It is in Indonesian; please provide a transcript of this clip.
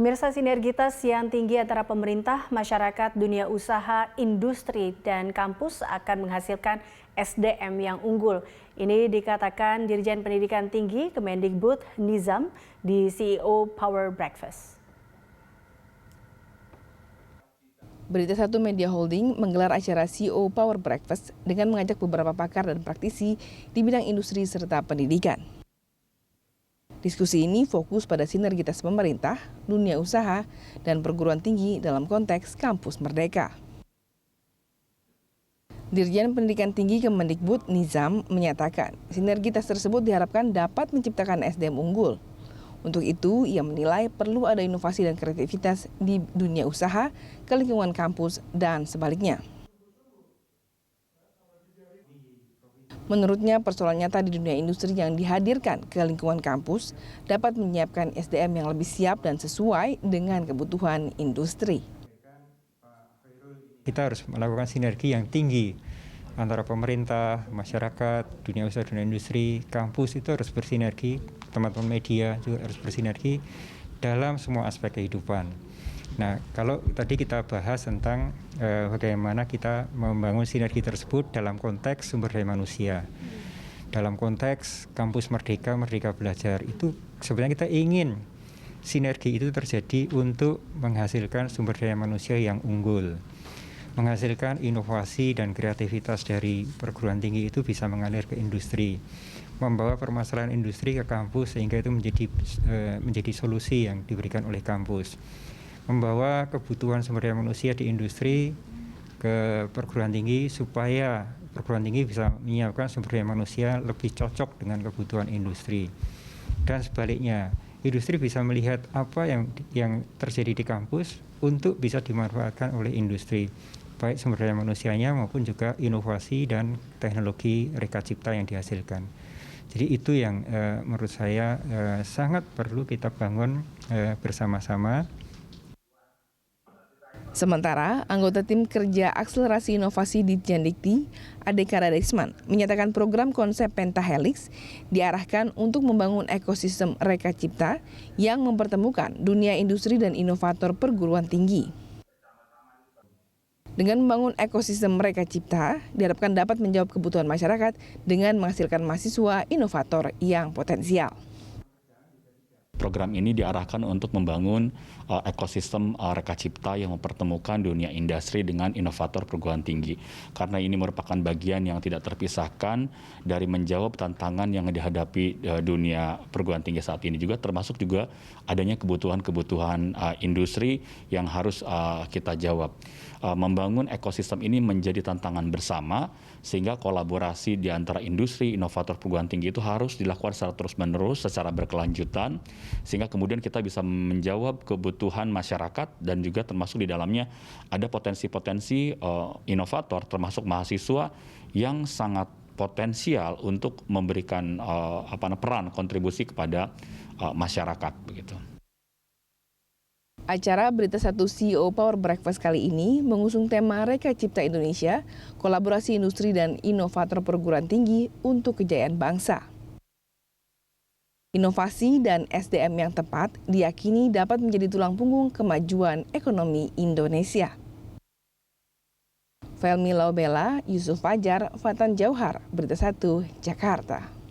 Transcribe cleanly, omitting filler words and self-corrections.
Pemirsa, sinergitas yang tinggi antara pemerintah, masyarakat, dunia usaha, industri, dan kampus akan menghasilkan SDM yang unggul. Ini dikatakan Dirjen Pendidikan Tinggi Kemendikbud Nizam di CEO Power Breakfast. Berita Satu Media Holding menggelar acara CEO Power Breakfast dengan mengajak beberapa pakar dan praktisi di bidang industri serta pendidikan. Diskusi ini fokus pada sinergitas pemerintah, dunia usaha, dan perguruan tinggi dalam konteks kampus merdeka. Dirjen Pendidikan Tinggi Kemendikbud Nizam menyatakan sinergitas tersebut diharapkan dapat menciptakan SDM unggul. Untuk itu, ia menilai perlu ada inovasi dan kreativitas di dunia usaha, ke lingkungan kampus, dan sebaliknya. Menurutnya, persoalan nyata di dunia industri yang dihadirkan ke lingkungan kampus dapat menyiapkan SDM yang lebih siap dan sesuai dengan kebutuhan industri. Kita harus melakukan sinergi yang tinggi antara pemerintah, masyarakat, dunia usaha, dunia industri, kampus itu harus bersinergi, teman-teman media juga harus bersinergi dalam semua aspek kehidupan. Nah, kalau tadi kita bahas tentang bagaimana kita membangun sinergi tersebut dalam konteks sumber daya manusia. Dalam konteks kampus merdeka, merdeka belajar, itu sebenarnya kita ingin sinergi itu terjadi untuk menghasilkan sumber daya manusia yang unggul. Menghasilkan inovasi dan kreativitas dari perguruan tinggi itu bisa mengalir ke industri. Membawa permasalahan industri ke kampus sehingga itu menjadi solusi yang diberikan oleh kampus. Membawa kebutuhan sumber daya manusia di industri ke perguruan tinggi supaya perguruan tinggi bisa menyiapkan sumber daya manusia lebih cocok dengan kebutuhan industri. Dan sebaliknya, industri bisa melihat apa yang terjadi di kampus untuk bisa dimanfaatkan oleh industri, baik sumber daya manusianya maupun juga inovasi dan teknologi reka cipta yang dihasilkan. Jadi itu yang menurut saya sangat perlu kita bangun bersama-sama. Sementara, anggota tim kerja akselerasi inovasi Ditjendikti, Adeka Radesman, menyatakan program konsep Pentahelix diarahkan untuk membangun ekosistem reka cipta yang mempertemukan dunia industri dan inovator perguruan tinggi. Dengan membangun ekosistem reka cipta, diharapkan dapat menjawab kebutuhan masyarakat dengan menghasilkan mahasiswa inovator yang potensial. Program ini diarahkan untuk membangun ekosistem reka cipta yang mempertemukan dunia industri dengan inovator perguruan tinggi. Karena ini merupakan bagian yang tidak terpisahkan dari menjawab tantangan yang dihadapi dunia perguruan tinggi saat ini juga, termasuk juga adanya kebutuhan-kebutuhan industri yang harus kita jawab. Membangun ekosistem ini menjadi tantangan bersama, sehingga kolaborasi di antara industri, inovator perguruan tinggi itu harus dilakukan secara terus-menerus, secara berkelanjutan, sehingga kemudian kita bisa menjawab kebutuhan masyarakat dan juga termasuk di dalamnya ada potensi-potensi inovator termasuk mahasiswa yang sangat potensial untuk memberikan peran kontribusi kepada masyarakat begitu. Acara Berita Satu CEO Power Breakfast kali ini mengusung tema Reka Cipta Indonesia, kolaborasi industri dan inovator perguruan tinggi untuk kejayaan bangsa. Inovasi dan SDM yang tepat diyakini dapat menjadi tulang punggung kemajuan ekonomi Indonesia. Felmi Laubela, Yusuf Fajar, Fatan Jauhar, Berita Satu, Jakarta.